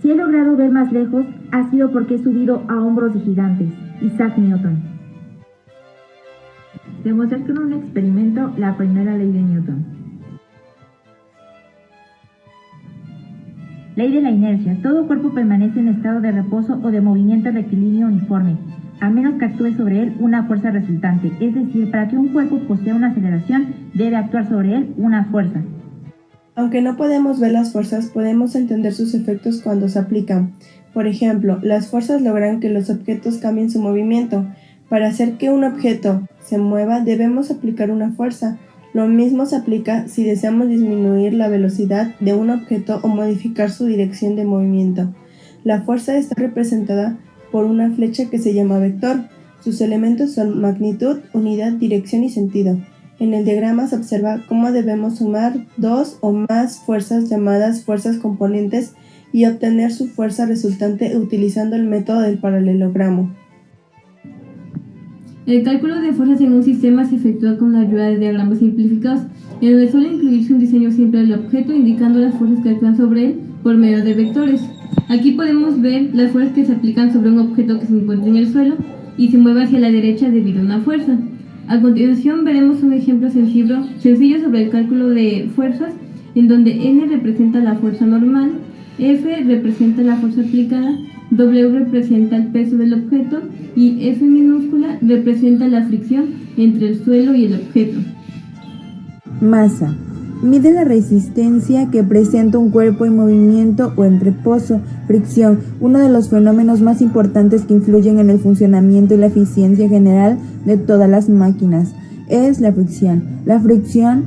Si he logrado ver más lejos, ha sido porque he subido a hombros de gigantes. Isaac Newton. Demostrar con un experimento la primera ley de Newton. Ley de la inercia. Todo cuerpo permanece en estado de reposo o de movimiento rectilíneo uniforme, a menos que actúe sobre él una fuerza resultante. Es decir, para que un cuerpo posea una aceleración, debe actuar sobre él una fuerza. Aunque no podemos ver las fuerzas, podemos entender sus efectos cuando se aplican. Por ejemplo, las fuerzas logran que los objetos cambien su movimiento. Para hacer que un objeto se mueva, debemos aplicar una fuerza. Lo mismo se aplica si deseamos disminuir la velocidad de un objeto o modificar su dirección de movimiento. La fuerza está representada por una flecha que se llama vector. Sus elementos son magnitud, unidad, dirección y sentido. En el diagrama se observa cómo debemos sumar dos o más fuerzas llamadas fuerzas componentes y obtener su fuerza resultante utilizando el método del paralelogramo. El cálculo de fuerzas en un sistema se efectúa con la ayuda de diagramas simplificados, en donde suele incluirse un diseño simple del objeto indicando las fuerzas que actúan sobre él por medio de vectores. Aquí podemos ver las fuerzas que se aplican sobre un objeto que se encuentra en el suelo y se mueve hacia la derecha debido a una fuerza. A continuación veremos un ejemplo sencillo sobre el cálculo de fuerzas, en donde N representa la fuerza normal, F representa la fuerza aplicada, W representa el peso del objeto y F minúscula representa la fricción entre el suelo y el objeto. Masa. Mide la resistencia que presenta un cuerpo en movimiento o en reposo. Fricción. Uno de los fenómenos más importantes que influyen en el funcionamiento y la eficiencia general de todas las máquinas es la fricción. La fricción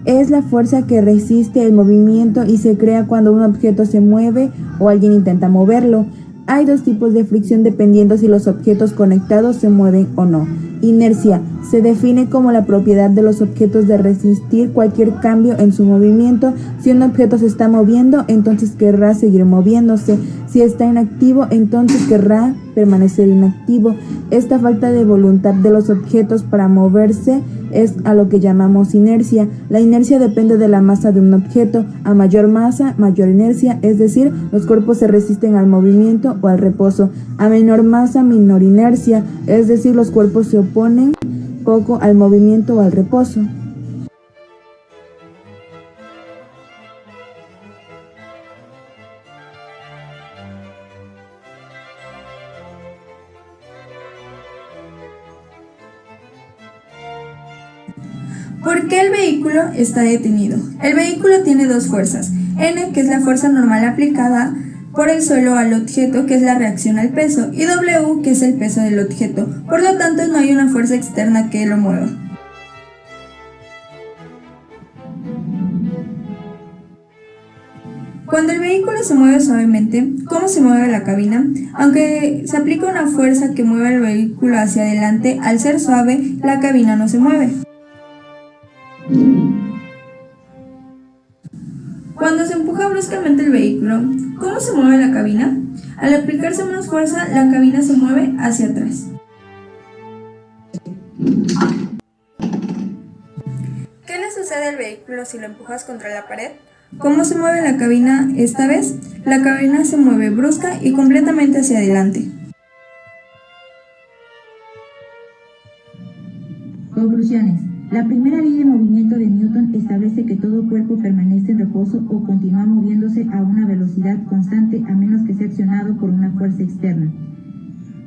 es la fuerza que resiste el movimiento y se crea cuando un objeto se mueve o alguien intenta moverlo. Hay dos tipos de fricción dependiendo si los objetos conectados se mueven o no. Inercia. Se define como la propiedad de los objetos de resistir cualquier cambio en su movimiento. Si un objeto se está moviendo, entonces querrá seguir moviéndose. Si está inactivo, entonces querrá permanecer inactivo. Esta falta de voluntad de los objetos para moverse es a lo que llamamos inercia. La inercia depende de la masa de un objeto. A mayor masa, mayor inercia, es decir, los cuerpos se resisten al movimiento o al reposo. A menor masa, menor inercia, es decir, los cuerpos se oponen poco al movimiento o al reposo. ¿Por qué el vehículo está detenido? El vehículo tiene dos fuerzas, N, que es la fuerza normal aplicada por el suelo al objeto, que es la reacción al peso, y W, que es el peso del objeto. Por lo tanto, no hay una fuerza externa que lo mueva. Cuando el vehículo se mueve suavemente, ¿cómo se mueve la cabina? Aunque se aplica una fuerza que mueve el vehículo hacia adelante, al ser suave, la cabina no se mueve. Cuando se empuja bruscamente el vehículo, ¿cómo se mueve la cabina? Al aplicarse más fuerza, la cabina se mueve hacia atrás. ¿Qué le sucede al vehículo si lo empujas contra la pared? ¿Cómo se mueve la cabina esta vez? La cabina se mueve brusca y completamente hacia adelante. Conclusiones. La primera ley de movimiento de Newton establece que todo cuerpo permanece en reposo o continúa moviéndose a una velocidad constante a menos que sea accionado por una fuerza externa.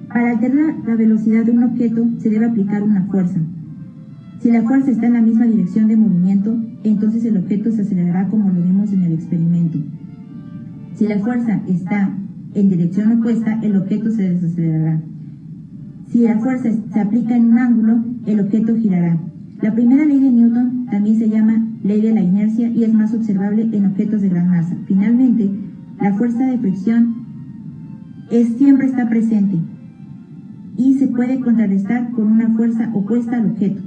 Para alterar la velocidad de un objeto se debe aplicar una fuerza. Si la fuerza está en la misma dirección de movimiento, entonces el objeto se acelerará como lo vimos en el experimento. Si la fuerza está en dirección opuesta, el objeto se desacelerará. Si la fuerza se aplica en un ángulo, el objeto girará. La primera ley de Newton también se llama ley de la inercia y es más observable en objetos de gran masa. Finalmente, la fuerza de fricción siempre está presente y se puede contrarrestar con una fuerza opuesta al objeto.